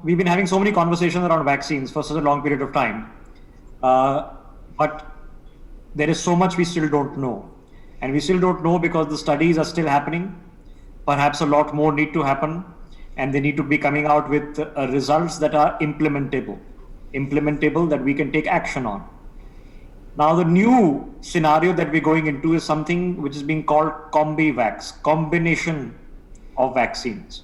we've been having so many conversations around vaccines for such a long period of time, but there is so much we still don't know. And we still don't know because the studies are still happening. Perhaps a lot more need to happen, and they need to be coming out with results that are implementable that we can take action on. Now, the new scenario that we're going into is something which is being called Combivax, combination of vaccines.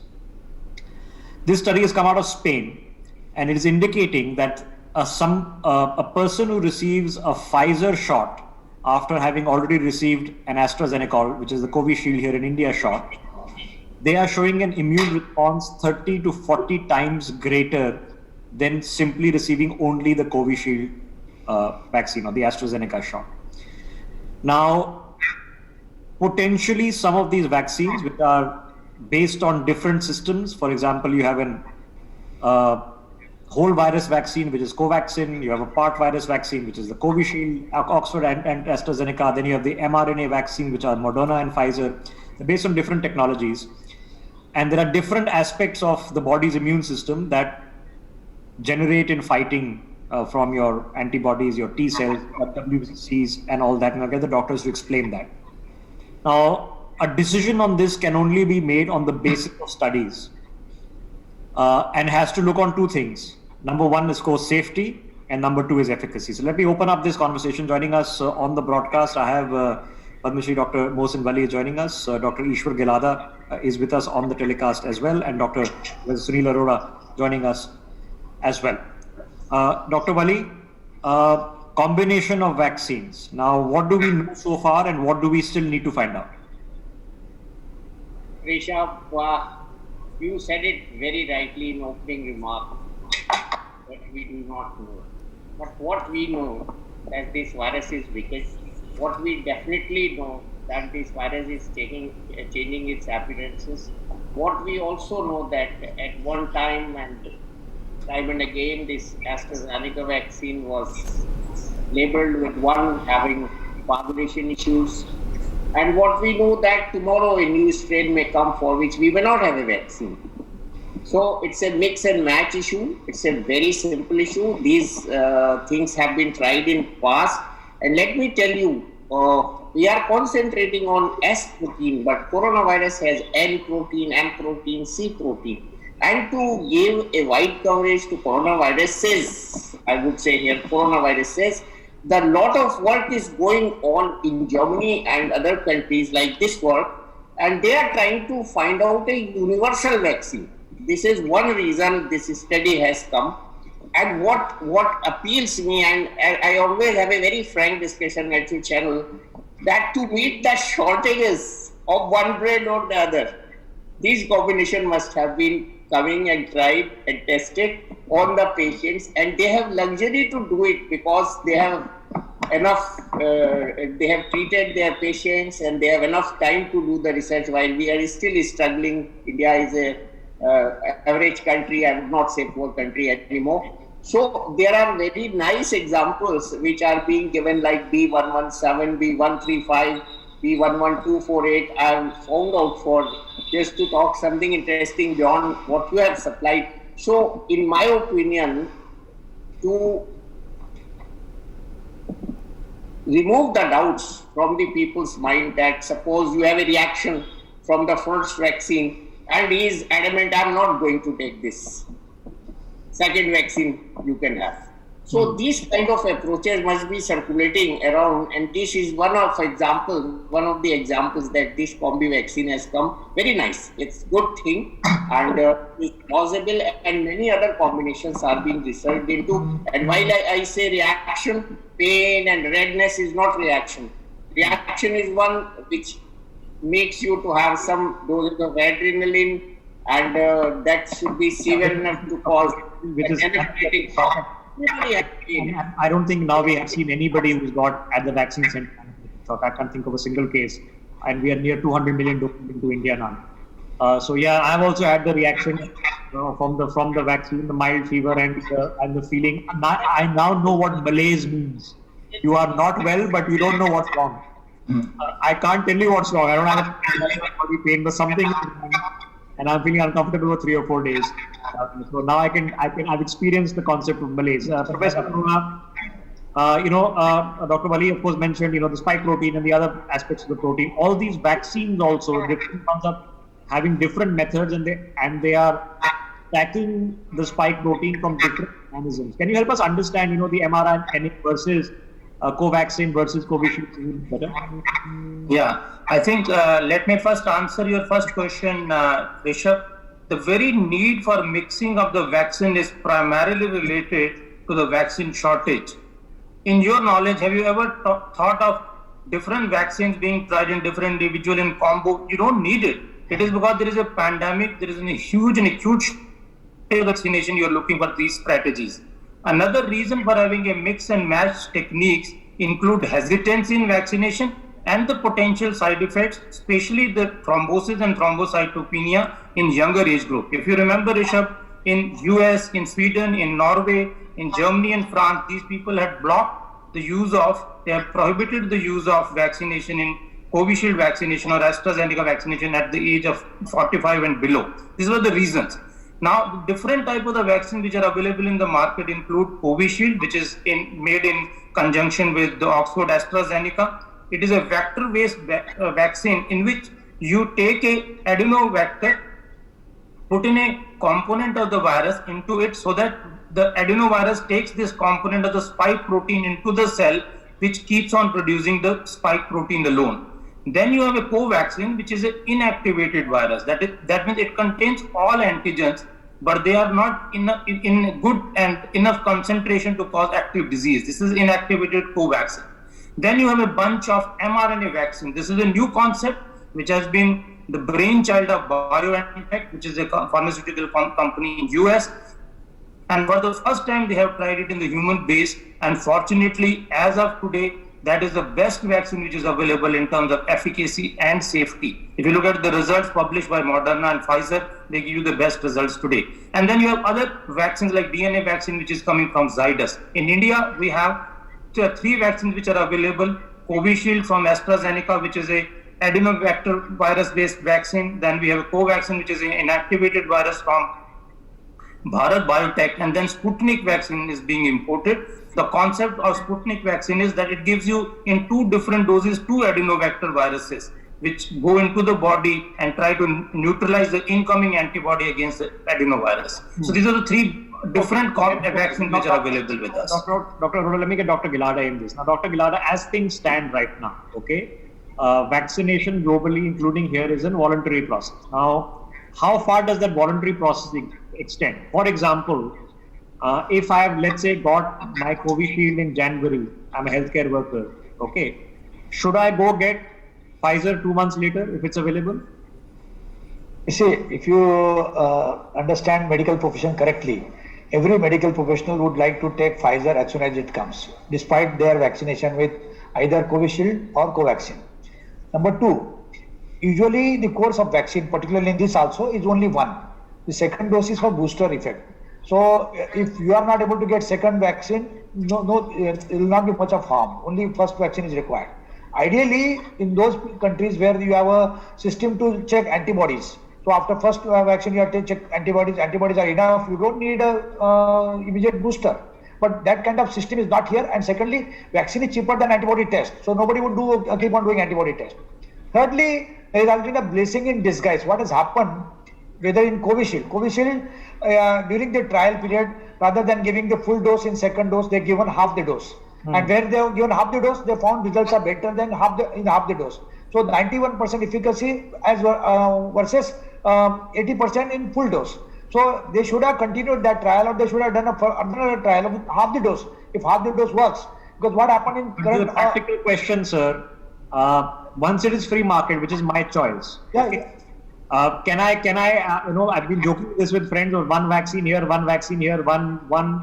This study has come out of Spain, and it is indicating that a person who receives a Pfizer shot after having already received an AstraZeneca, which is the Covishield here in India shot, they are showing an immune response 30 to 40 times greater than simply receiving only the Covishield vaccine or the AstraZeneca shot. Now, potentially some of these vaccines, which are based on different systems, for example, you have an whole virus vaccine, which is Covaxin, you have a part virus vaccine, which is the Covishield, Oxford and AstraZeneca, then you have the mRNA vaccine, which are Moderna and Pfizer. They're based on different technologies. And there are different aspects of the body's immune system that generate in fighting from your antibodies, your T cells, WBCs, and all that. And I'll get the doctors to explain that. Now, a decision on this can only be made on the basis of studies and has to look on two things. Number one is, of course, safety, and number two is efficacy. So let me open up this conversation. Joining us on the broadcast, I have Padma Shri Dr. Mohsin Wali is joining us. Dr. Ishwar Gilada is with us on the telecast as well, and Dr. Sunil Arora joining us as well. Dr. Wali, combination of vaccines. Now, what do we know so far, and what do we still need to find out? Rishabh, you said it very rightly in opening remark that we do not know. But what we know that this virus is wicked. What we definitely know that this virus is changing its appearances. What we also know that at one time and again, this AstraZeneca vaccine was labeled with one having coagulation issues. And what we know that tomorrow a new strain may come for which we may not have a vaccine. So it's a mix and match issue. It's a very simple issue. These things have been tried in past. And let me tell you, we are concentrating on S protein, but coronavirus has N protein, M protein, C protein. And to give a wide coverage to coronaviruses, I would say here coronaviruses, the lot of work is going on in Germany and other countries like this work, and they are trying to find out a universal vaccine. This is one reason this study has come. And what appeals me, and I always have a very frank discussion at your channel, that to meet the shortages of one brand or the other, this combination must have been coming and tried and tested on the patients, and they have luxury to do it because they have enough, they have treated their patients and they have enough time to do the research while we are still struggling. India is a average country, I would not say poor country anymore. So there are very nice examples which are being given like B117, B135, B11248. I have found out for just to talk something interesting beyond what you have supplied. So in my opinion, to remove the doubts from the people's mind that suppose you have a reaction from the first vaccine and he is adamant, I am not going to take this second vaccine you can have. So these kind of approaches must be circulating around, and this is one of the examples that this combi vaccine has come. Very nice. It's good thing, and it's plausible, and many other combinations are being researched into. And while I say reaction, pain and redness is not reaction. Reaction is one which makes you to have some doses of adrenaline, and that should be severe enough to cause energetic shock. I don't think now we have seen anybody who's got at the vaccine center. I can't think of a single case, and we are near 200 million doses into India now. So yeah, I've also had the reaction from the vaccine, the mild fever and the feeling. I now know what malaise means. You are not well, but you don't know what's wrong. I can't tell you what's wrong. I don't have a body pain, but something. and I'm feeling uncomfortable for 3 or 4 days. So now I've experienced the concept of malaise. Professor Aruna, Dr. Wali, of course, mentioned, the spike protein and the other aspects of the protein. All these vaccines also, different ones are having different methods, and they are attacking the spike protein from different mechanisms. Can you help us understand, the mRNA versus Covaxin versus Covishield better? Yeah, I think let me first answer your first question, Rishabh. The very need for mixing of the vaccine is primarily related to the vaccine shortage. In your knowledge, have you ever thought of different vaccines being tried in different individual in combo? You don't need it. It is because there is a pandemic, there is a huge and acute vaccination, you are looking for these strategies. Another reason for having a mix and match techniques include hesitancy in vaccination and the potential side effects, especially the thrombosis and thrombocytopenia in younger age group. If you remember, Rishabh, in US, in Sweden, in Norway, in Germany and France, these people had blocked the use of, they have prohibited the use of vaccination in Covishield vaccination or AstraZeneca vaccination at the age of 45 and below. These were the reasons. Now, different type of the vaccines which are available in the market include Covishield, which is made in conjunction with the Oxford AstraZeneca. It is a vector-based vaccine in which you take a adenovector, put in a component of the virus into it so that the adenovirus takes this component of the spike protein into the cell, which keeps on producing the spike protein alone. Then you have a Covaxin, which is an inactivated virus. That means it contains all antigens, but they are not in good and enough concentration to cause active disease. This is inactivated Covaxin. Then you have a bunch of mRNA vaccine. This is a new concept which has been the brainchild of BioNTech, which is a pharmaceutical company in US. And for the first time, they have tried it in the human base. And fortunately, as of today, that is the best vaccine which is available in terms of efficacy and safety. If you look at the results published by Moderna and Pfizer, they give you the best results today. And then you have other vaccines like DNA vaccine, which is coming from Zydus. In India, we have 3 vaccines which are available. Covishield from AstraZeneca, which is a adenovector virus-based vaccine. Then we have Covaxin, which is an inactivated virus from Bharat Biotech, and then Sputnik vaccine is being imported. The concept of Sputnik vaccine is that it gives you in 2 different doses 2 adenovector viruses, which go into the body and try to neutralize the incoming antibody against the adenovirus. So these are the 3 different vaccines which are available with us. Dr. Arora, let me get Dr. Gilada in this. Now, Dr. Gilada, as things stand right now, okay, vaccination globally, including here, is a voluntary process. Now, how far does that voluntary process extend? For example, if I have, let's say, got my Covishield in January, I'm a healthcare worker, okay, should I go get Pfizer 2 months later if it's available? You see, if you understand medical profession correctly, every medical professional would like to take Pfizer as soon as it comes, despite their vaccination with either Covishield or Covaxin. Number 2, usually the course of vaccine, particularly in this also, is only 1. The second dose is for booster effect. So if you are not able to get second vaccine, it will not be much of harm. Only first vaccine is required. Ideally, in those countries where you have a system to check antibodies, so after first vaccine you have to check antibodies. Antibodies are enough. You don't need a immediate booster. But that kind of system is not here. And secondly, vaccine is cheaper than antibody test. So nobody would keep on doing antibody test. Thirdly, there is actually a blessing in disguise. What has happened, whether in Covishield, during the trial period, rather than giving the full dose in second dose, they've given half the dose. And where they have given half the dose, they found results are better than half the dose. So 91% efficacy as versus 80% in full dose. So they should have continued that trial, or they should have done another trial with half the dose, if half the dose works. Because what happened in current... practical question, sir. Once it is free market, which is my choice. Yeah, okay. Can I, I've been joking this with friends, or one vaccine here, one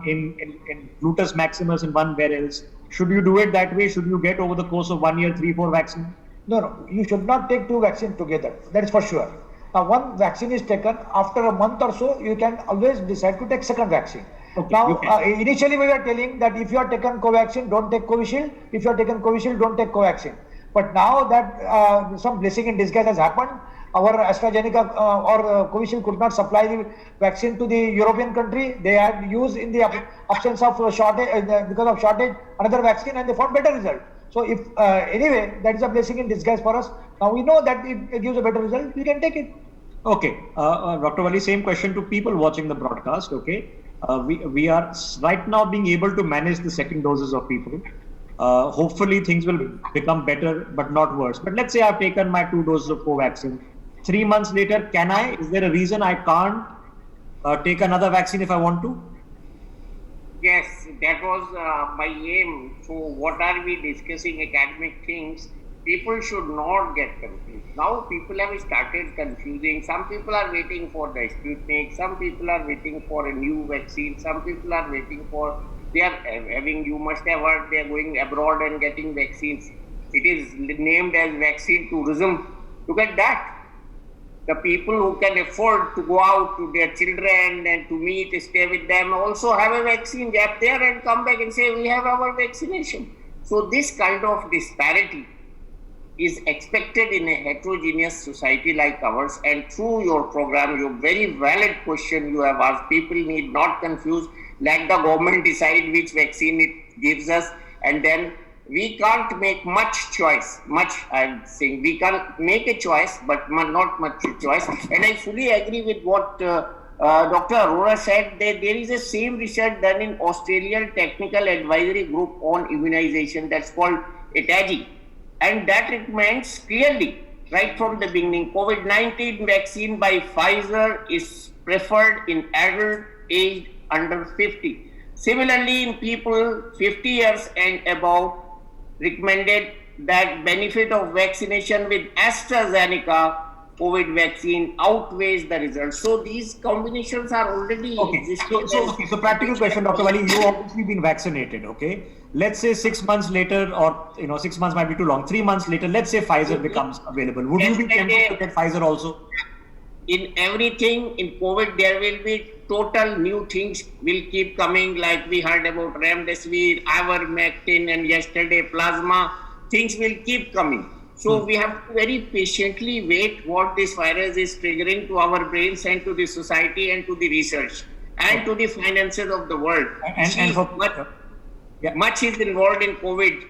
in gluteus maximus and one where else. Should you do it that way? Should you get over the course of 1 year, 3-4 vaccines? No, you should not take 2 vaccines together. That is for sure. Now, one vaccine is taken, after a month or so, you can always decide to take second vaccine. Okay, now, initially we were telling that if you are taken Covaxin, don't take Covishield. If you are taken Covishield, don't take Covaxin. But now that some blessing in disguise has happened, our AstraZeneca or Covishield could not supply the vaccine to the European country. They had used in the absence of shortage, because of shortage, another vaccine, and they found better result. So if anyway, that is a blessing in disguise for us. Now we know that it gives a better result, we can take it. Okay, Dr. Wali, same question to people watching the broadcast. Okay, we are right now being able to manage the second doses of people. Hopefully things will become better, but not worse. But let's say I've taken my 2 doses of Covaxin. 3 months later, can I? Is there a reason I can't take another vaccine if I want to? Yes, that was my aim. So what are we discussing academic things? People should not get confused. Now people have started confusing. Some people are waiting for the Sputnik. Some people are waiting for a new vaccine. Some people are waiting for, they are having, you must have heard, they are going abroad and getting vaccines. It is named as vaccine tourism. Look at that. The people who can afford to go out to their children and to meet, stay with them, also have a vaccine gap there and come back and say, we have our vaccination. So this kind of disparity is expected in a heterogeneous society like ours. And through your program, your very valid question you have asked, people need not confuse, let the government decide which vaccine it gives us, and then we can't make much choice. I'm saying we can make a choice, but not much choice. And I fully agree with what Dr. Arora said, that there is a same research done in Australian Technical Advisory Group on Immunization, that's called ATAGI. And that recommends clearly, right from the beginning, COVID-19 vaccine by Pfizer is preferred in adult aged under 50. Similarly, in people 50 years and above, recommended that benefit of vaccination with AstraZeneca COVID vaccine outweighs the results. So these combinations are already existing. So practical question, Dr. Wali, you obviously been vaccinated, okay? Let's say 6 months later, or 6 months might be too long, 3 months later, let's say Pfizer becomes available. Would you be tempted to get Pfizer also? In everything, in COVID, there will be total new things will keep coming, like we heard about Remdesivir, Ivermectin, and yesterday plasma. Things will keep coming. So we have to very patiently wait what this virus is triggering to our brains and to the society and to the research and to the finances of the world. Much is involved in COVID: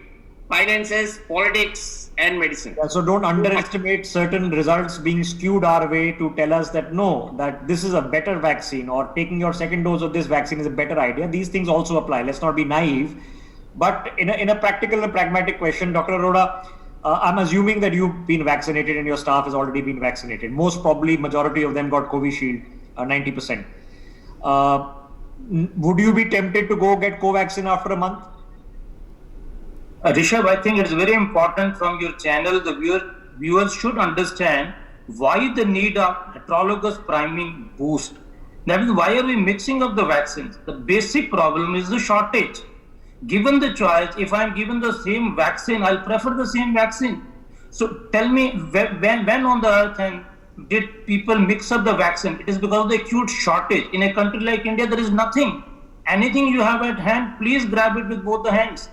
finances, politics, and medicine. So don't underestimate certain results being skewed our way to tell us that no, that this is a better vaccine, or taking your second dose of this vaccine is a better idea. These things also apply. Let's not be naive. But in a practical and pragmatic question, Dr. Arora, I'm assuming that you've been vaccinated and your staff has already been vaccinated. Most probably, majority of them got Covishield, 90%. Would you be tempted to go get Covaxin after a month? Rishabh, I think it's very important from your channel, the viewers should understand why the need of heterologous priming boost. That is, why are we mixing up the vaccines? The basic problem is the shortage. Given the choice, if I'm given the same vaccine, I'll prefer the same vaccine. So tell me, when on the earth and did people mix up the vaccine? It is because of the acute shortage. In a country like India, there is nothing. Anything you have at hand, please grab it with both the hands.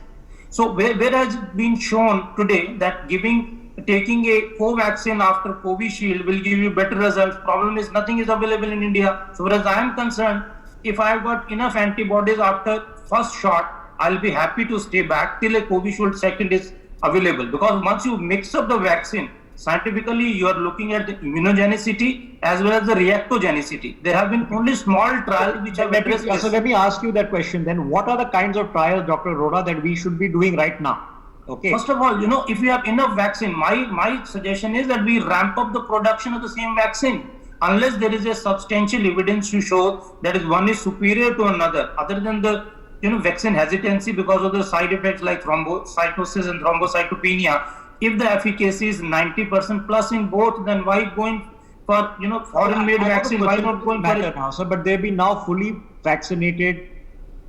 So where has it been shown today that taking a Covaxin after Covishield will give you better results? Problem is nothing is available in India. So whereas I am concerned, if I have got enough antibodies after first shot, I'll be happy to stay back till a Covishield second is available. Because once you mix up the vaccine, scientifically you are looking at the immunogenicity as well as the reactogenicity. There have been only small trials which have addressed this. So let me ask you that question then. What are the kinds of trials, Dr. Arora, that we should be doing right now? Okay. First of all, if we have enough vaccine, my suggestion is that we ramp up the production of the same vaccine. Unless there is a substantial evidence to show that is one is superior to another, other than the vaccine hesitancy because of the side effects like thrombocytosis and thrombocytopenia. If the efficacy is 90% plus in both, then why going for foreign-made vaccine? Why not going for it now, sir? But they've been now fully vaccinated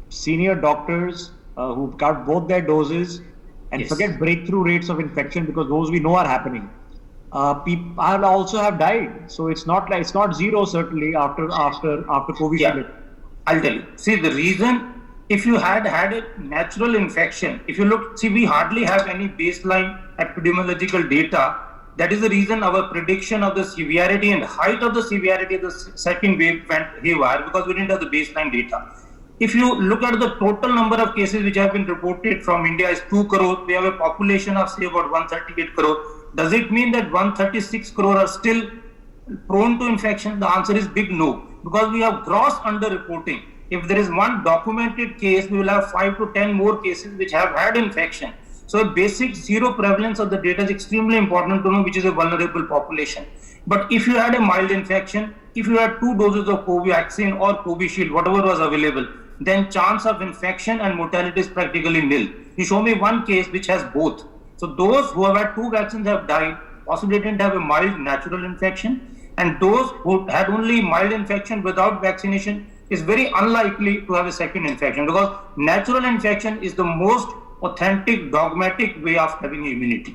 senior doctors who've got both their doses, and forget breakthrough rates of infection, because those we know are happening. People also have died, so it's not zero certainly after COVID. Yeah. I'll tell you. See, the reason. If you had a natural infection, if you look, we hardly have any baseline epidemiological data That is the reason our prediction of the severity and height of the severity of the second wave went haywire, because we didn't have the baseline data. If you look at the total number of cases which have been reported from India is 2 crore, we have a population of say about 138 crore. Does it mean that 136 crore are still prone to infection? The answer is big no, because we have gross underreporting. If there is one documented case, we will have 5 to 10 more cases which have had infection. So a basic zero prevalence of the data is extremely important to know which is a vulnerable population. But if you had a mild infection, if you had 2 doses of COVID vaccine or Covishield, whatever was available, then chance of infection and mortality is practically nil. You show me one case which has both. So those who have had 2 vaccines have died, possibly didn't have a mild natural infection, and those who had only mild infection without vaccination is very unlikely to have a second infection, because natural infection is the most authentic, dogmatic way of having immunity.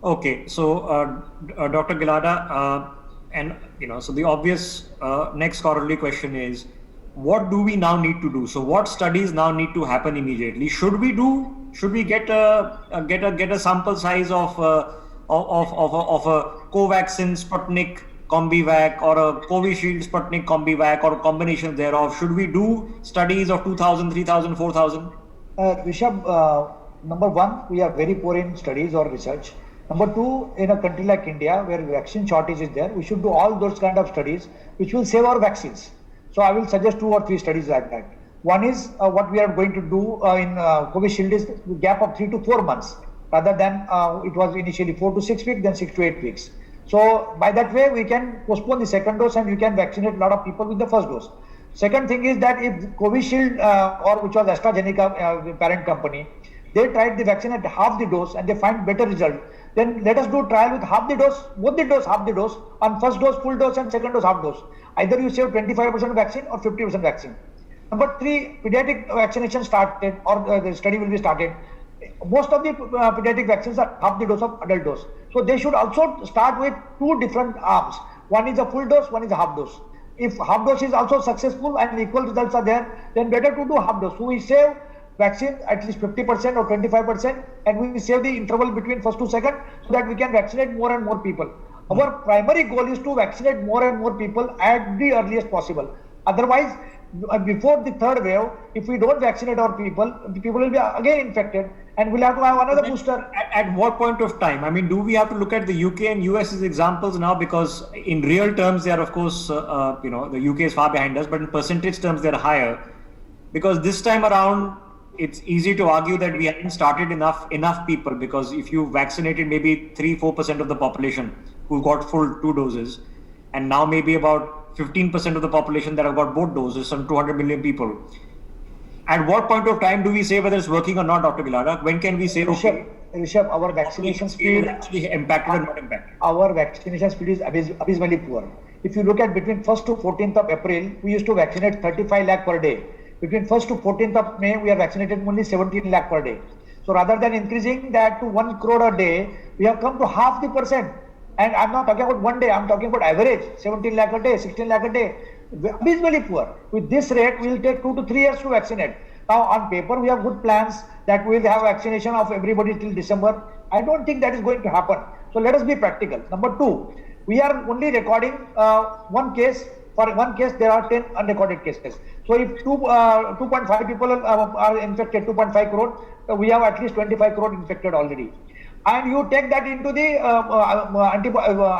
Okay, so Dr. Gilada, and so the obvious next corollary question is, what do we now need to do? So what studies now need to happen immediately? Should we get a sample size of a Covaxin Sputnik Combivac or a Covishield Sputnik Combivac or a combination thereof? Should we do studies of 2,000, 3,000, 4,000? Rishabh, number one, we are very poor in studies or research. Number two, in a country like India, where vaccine shortage is there, we should do all those kind of studies which will save our vaccines. So I will suggest 2 or 3 studies like that. One is what we are going to do in Covishield is gap of 3 to 4 months, rather than it was initially 4 to 6 weeks, then 6 to 8 weeks. So by that way, we can postpone the second dose and we can vaccinate a lot of people with the first dose. Second thing is that if Covishield or which was AstraZeneca parent company, they tried the vaccine at half the dose and they find better result, then let us do trial with half the dose, both the dose, half the dose, on first dose full dose and second dose half dose. Either you save 25% vaccine or 50% vaccine. Number 3, pediatric vaccination started, or the study will be started. Most of the pediatric vaccines are half the dose of adult dose. So they should also start with 2 different arms. One is a full dose, one is a half dose. If half dose is also successful and equal results are there, then better to do half dose. So we save vaccine at least 50% or 25%, and we save the interval between first to second, so that we can vaccinate more and more people. Our primary goal is to vaccinate more and more people at the earliest possible. Otherwise, before the third wave, if we don't vaccinate our people, the people will be again infected and we'll have to have another booster. At what point of time? I mean, do we have to look at the UK and US as examples now? Because in real terms, they are, of course, the UK is far behind us, but in percentage terms, they're higher. Because this time around, it's easy to argue that we haven't started enough people, because if you vaccinated maybe 3-4% of the population who got full 2 doses, and now maybe about 15% of the population that have got both doses, some 200 million people. At what point of time do we say whether it's working or not, Dr. Gilada? When can we say, Rishabh, our vaccination speed actually impacted or not impacted? Our vaccination speed is abysmally poor. If you look at between 1st to 14th of April, we used to vaccinate 35 lakh per day. Between 1st to 14th of May, we are vaccinated only 17 lakh per day. So rather than increasing that to 1 crore a day, we have come to half the percent. And I'm not talking about one day, I'm talking about average, 17 lakh a day, 16 lakh a day. Abysmally poor. With this rate, we will take 2 to 3 years to vaccinate. Now on paper, we have good plans that we will have vaccination of everybody till December. I don't think that is going to happen. So let us be practical. Number 2, we are only recording one case. For one case, there are 10 unrecorded cases. So if 2.5 people are infected, 2.5 crore, we have at least 25 crore infected already. And you take that into the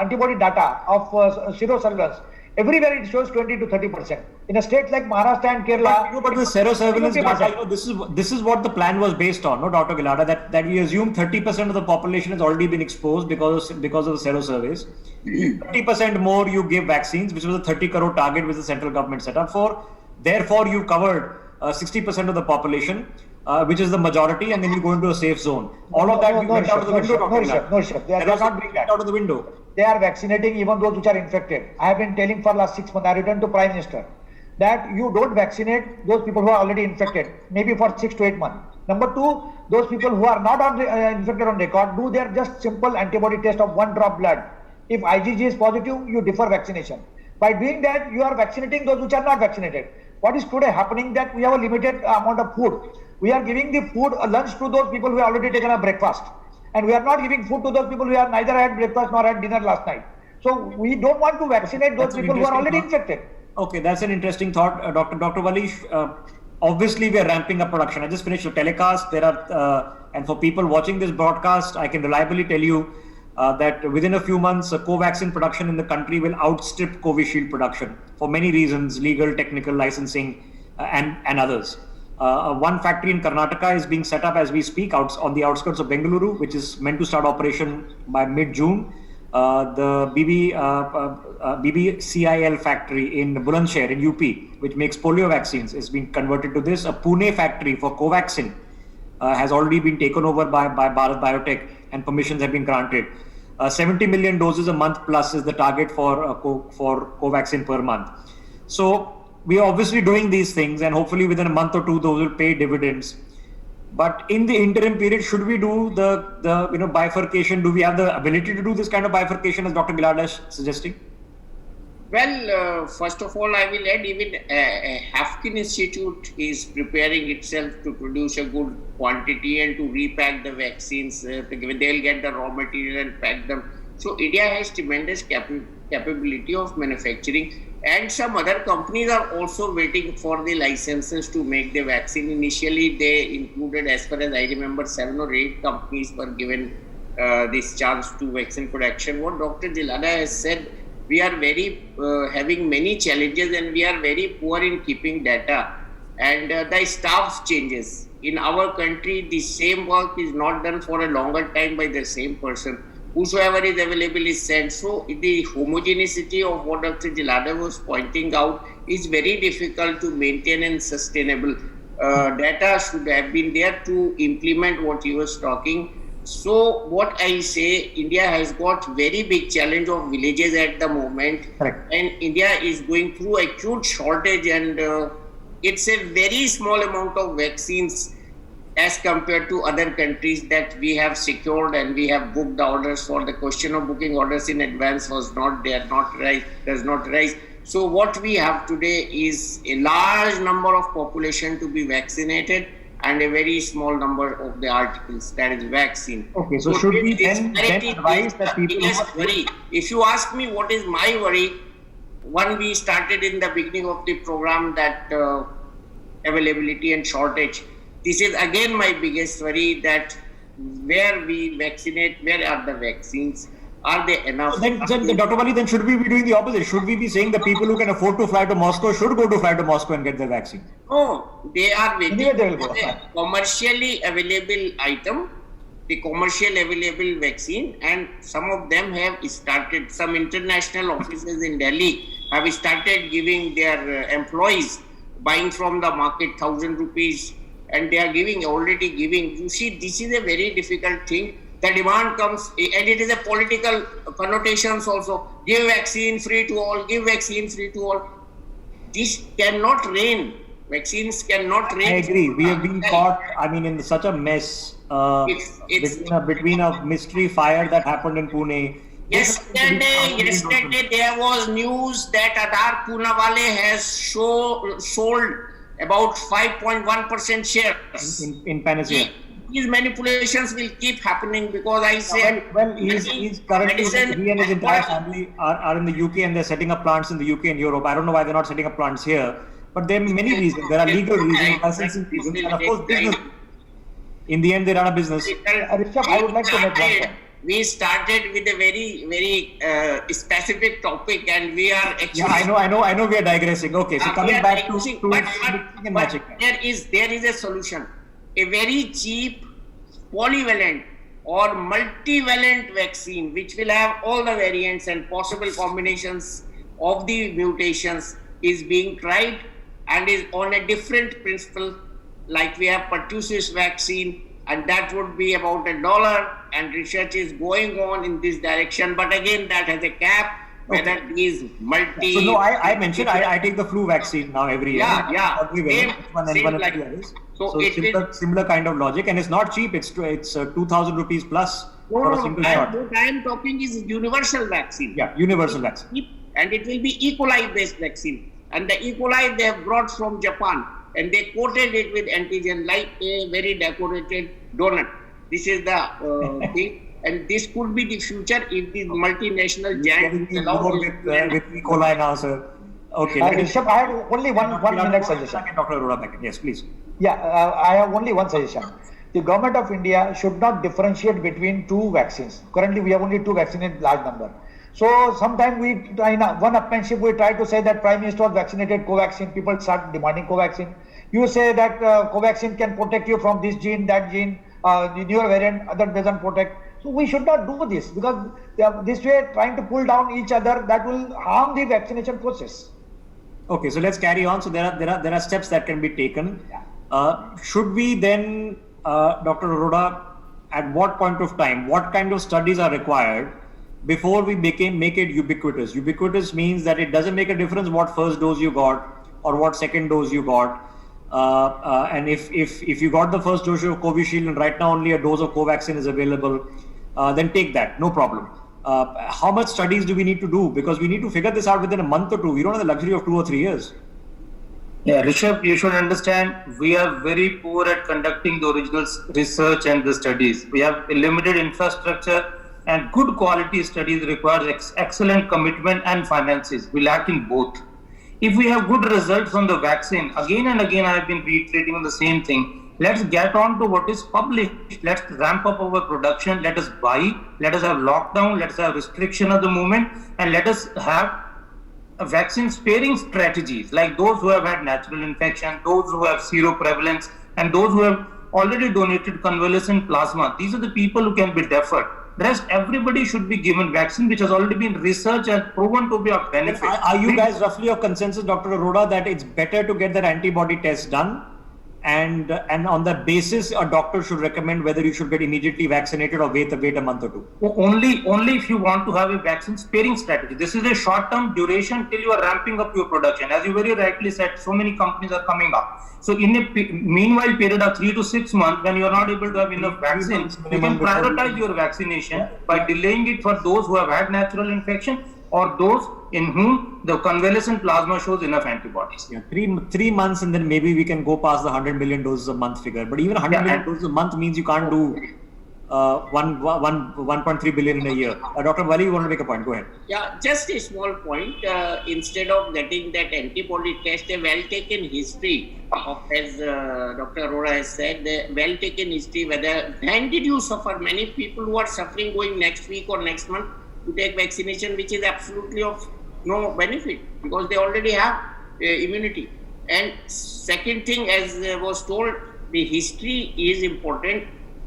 antibody data of serosurveillance. Everywhere it shows 20 to 30%. In a state like Maharashtra and Kerala, but the serosurveillance data, this is what the plan was based on, no, Dr. Gilada, that we assume 30% of the population has already been exposed because of the serosurveys. 30% more you give vaccines, which was a 30 crore target which the central government set up for. Therefore, you covered 60% of the population, which is the majority, and then you go into a safe zone. All of that went out of the window, Dr. Gilada. They are not doing that. Out of the window. They are vaccinating even those which are infected. I have been telling for last 6 months, I returned to Prime Minister, that you don't vaccinate those people who are already infected, maybe for 6 to 8 months. Number 2, those people who are not infected on record, do their just simple antibody test of 1 drop blood. If IgG is positive, you defer vaccination. By doing that, you are vaccinating those which are not vaccinated. What is today happening that we have a limited amount of food. We are giving the food, a lunch to those people who have already taken a breakfast. And we are not giving food to those people who have neither had breakfast nor had dinner last night. So we don't want to vaccinate those people who are already infected. Okay, that's an interesting thought, Dr. Walish. Obviously, we are ramping up production. I just finished the telecast. There are, and for people watching this broadcast, I can reliably tell you that within a few months, Covaxin production in the country will outstrip Covishield production for many reasons: legal, technical, licensing, and others. One factory in Karnataka is being set up as we speak on the outskirts of Bengaluru, which is meant to start operation by mid-June. The BBCIL factory in Bulandshahr in UP, which makes polio vaccines, is being converted to this. A Pune factory for Covaxin has already been taken over by Bharat Biotech, and permissions have been granted. 70 million doses a month plus is the target for Covaxin per month. So we are obviously doing these things, and hopefully within a month or two those will pay dividends. But in the interim period, should we do the bifurcation? Do we have the ability to do this kind of bifurcation as Dr. Gilada is suggesting? Well, first of all, I will add, even Haffkine Institute is preparing itself to produce a good quantity and to repack the vaccines. They'll get the raw material and pack them. So India has tremendous capability of manufacturing, and some other companies are also waiting for the licenses to make the vaccine. Initially, they included, as far as I remember, 7 or 8 companies were given this chance to vaccine production. What Dr. Gilada has said, we are having many challenges, and we are very poor in keeping data, and the staff changes. In our country, the same work is not done for a longer time by the same person. Whosoever is available is sent. So the homogeneity of what Dr. Gilada was pointing out is very difficult to maintain and sustainable. Data should have been there to implement what he was talking. So what I say, India has got very big challenge of villages at the moment. Correct. And India is going through acute shortage, and it's a very small amount of vaccines as compared to other countries that we have secured and we have booked orders for. The question of booking orders in advance was not there, does not rise. So what we have today is a large number of population to be vaccinated and a very small number of the articles, that is vaccine. Okay, so should we then advise that people... worry. If you ask me what is my worry, one, we started in the beginning of the program that availability and shortage. This is again my biggest worry, that where we vaccinate, where are the vaccines? Are they enough? Then Dr. Wali, then should we be doing the opposite? Should we be saying the people who can afford to fly to Moscow should go to fly to Moscow and get their vaccine? No, they are waiting for the commercially available item, the commercial available vaccine, and some of them have started, some international offices in Delhi have started giving their employees, buying from the market 1,000 rupees, and they are already giving. You see, this is a very difficult thing. The demand comes, and it is a political connotations also. Give vaccine free to all, give vaccine free to all. This cannot reign. Vaccines cannot reign. I agree. We have been caught, in such a mess between a mystery fire that happened in Pune. Yesterday there was news that Aadhar Poonawale has sold about 5.1% shares in Panacea. These manipulations will keep happening, because I say... He's currently, he and his entire family are in the UK, and they're setting up plants in the UK and Europe. I don't know why they're not setting up plants here, but there are many reasons. There are legal reasons, licensing reasons, and of course business. In the end, they run a business. I would like to make one point. We started with a very, very specific topic, and we are actually... Yeah, I know we are digressing. Okay, so coming back to magic. There is a solution. A very cheap polyvalent or multivalent vaccine, which will have all the variants and possible combinations of the mutations, is being tried and is on a different principle. Like we have pertussis vaccine, and that would be about $1, and research is going on in this direction. But again, that has a cap. Whether these multi... So no, I mentioned I take the flu vaccine now every year. So similar kind of logic, and it's not cheap. It's 2,000 rupees plus for a single shot. What I am talking is universal vaccine. Yeah, universal vaccine. And it will be E. coli based vaccine. And the E. coli they have brought from Japan, and they coated it with antigen like a very decorated donut. This is the thing. And this could be the future if the multinational giants allow with E. coli now, sir. Okay. Rishabh, I have only one minute suggestion. Dr. Arora back in. Yes, please. Yeah, I have only one suggestion. The government of India should not differentiate between two vaccines. Currently, we have only two vaccines in large number. So sometimes we, in one upmanship, we try to say that Prime Minister was vaccinated Covaxin. People start demanding Covaxin. You say that Covaxin can protect you from this gene, that gene, the newer variant, other doesn't protect. So we should not do this because this way trying to pull down each other, that will harm the vaccination process. Okay, so let's carry on. So there are steps that can be taken. Should we then, Dr. Arora, at what point of time, what kind of studies are required before we make it ubiquitous? Ubiquitous means that it doesn't make a difference what first dose you got or what second dose you got. And if you got the first dose of Covishield and right now only a dose of Covaxin is available, then take that, no problem. How much studies do we need to do? Because we need to figure this out within a month or two. We don't have the luxury of 2 or 3 years. Yeah, Rishabh, you should understand we are very poor at conducting the original research and the studies. We have a limited infrastructure and good quality studies require excellent commitment and finances. We lack in both. If we have good results on the vaccine, again and again I have been reiterating on the same thing. Let's get on to what is published. Let's ramp up our production. Let us buy. Let us have lockdown. Let us have restriction of the movement. And let us have a vaccine sparing strategies like those who have had natural infection, those who have zero prevalence, and those who have already donated convalescent plasma. These are the people who can be deferred. Rest, everybody should be given vaccine which has already been researched and proven to be of benefit. Are you guys roughly of consensus, Dr. Arora, that it's better to get that antibody test done? And on that basis, a doctor should recommend whether you should get immediately vaccinated or wait a month or two. Only if you want to have a vaccine sparing strategy. This is a short-term duration till you are ramping up your production. As you very rightly said, so many companies are coming up. So in a meanwhile period of 3 to 6 months, when you are not able to have enough vaccine, you can prioritize your vaccination by delaying it for those who have had natural infection or those in whom the convalescent plasma shows enough antibodies. Yeah, three months and then maybe we can go past the 100 million doses a month figure. But even 100 million doses a month means you can't do 1.3 billion in a year. Dr. Wali, you want to make a point? Go ahead. Yeah, just a small point. Instead of getting that antibody test, a well-taken history of, as Dr. Arora has said, the well-taken history, when did you suffer? Many people who are suffering going next week or next month to take vaccination, which is absolutely of no benefit because they already have immunity. And second thing, as was told, the history is important.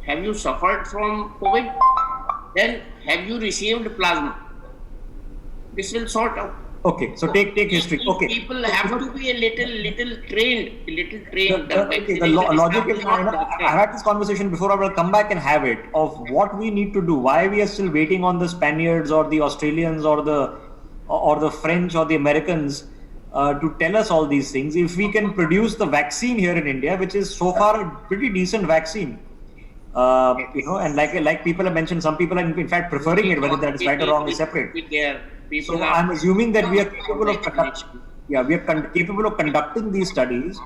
Have you suffered from COVID? Then have you received plasma? This will sort out. Okay, so take history. Okay. People have to be a little trained. The logic is, I had this conversation before. I will come back and have it of what we need to do. Why we are still waiting on the Spaniards or the Australians or the French or the Americans to tell us all these things. If we can produce the vaccine here in India, which is so far a pretty decent vaccine, and like people have mentioned, some people are in fact preferring it, whether that is right or wrong is separate. So I'm assuming that we are capable of conducting these studies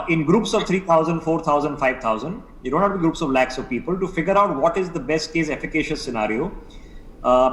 in groups of 3,000, 4,000, 5,000. You don't have to groups of lakhs of people to figure out what is the best case efficacious scenario.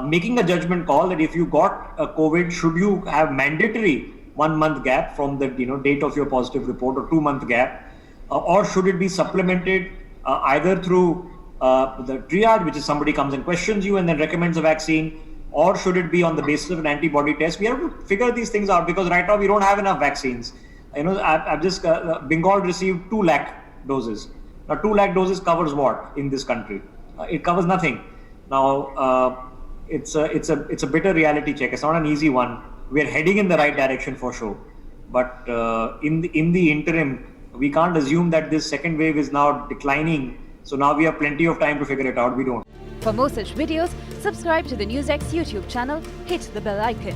Making a judgment call that if you got a COVID, should you have mandatory 1 month gap from the date of your positive report or 2 month gap, or should it be supplemented either through the triage, which is somebody comes and questions you and then recommends a vaccine, or should it be on the basis of an antibody test? We have to figure these things out because right now we don't have enough vaccines. I've just Bengal received 2 lakh doses. Now 2 lakh doses covers what in this country? It covers nothing. Now it's a bitter reality check. It's not an easy one. We are heading in the right direction for sure, but in the interim, we can't assume that this second wave is now declining. So now we have plenty of time to figure it out. We don't. For more such videos, subscribe to the NewsX YouTube channel, hit the bell icon.